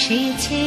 এসেছে।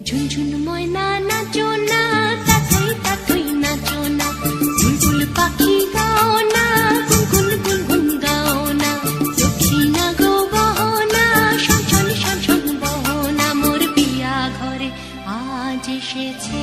ঝুনঝুন ময়না নাচো না, তাকাই তাকাই নাচো না, বুলবুল পাখি গাও না, গুনগুন গুনগুন গাও না, দক্ষিণা গো বহনা, শনশন শনশন বহনা, মোর বিয়া ঘরে আজ এসেছে।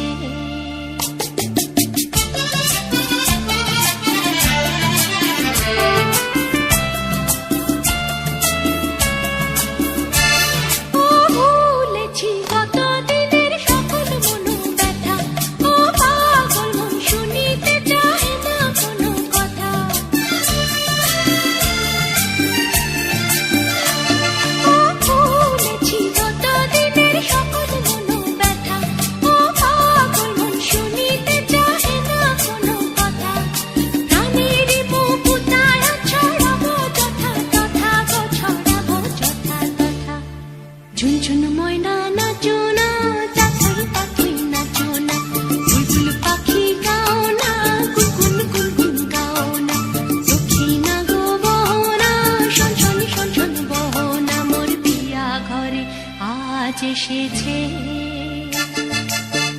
ঝুনঝুন ময়না নাচো না, তাকাই তাকাই নাচো না, বুলবুল পাখি গাও না, গুনগুন গুনগুন গাও না, দক্ষিণা গো বহনা, শনশন শনশন বহনা, মোর বিয়া ঘরে আজ এসেছে।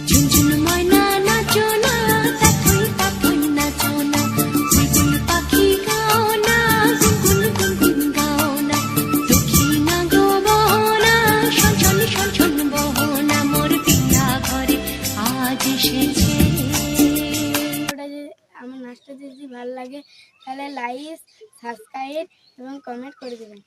ঝুনঝুন ময়না নাচো না, তাকাই তাকাই নাচো না, বুলবুল পাখি গাও না, গুনগুন গুনগুন গাও না, দক্ষিণা গো বহনা, শনশন শনশন বহনা, মোর বিয়া ঘরে আজ এসেছে। আমার নাচটা যদি ভালো লাগে তাহলে লাইক, সাবস্ক্রাইব এবং কমেন্ট করে দেবেন।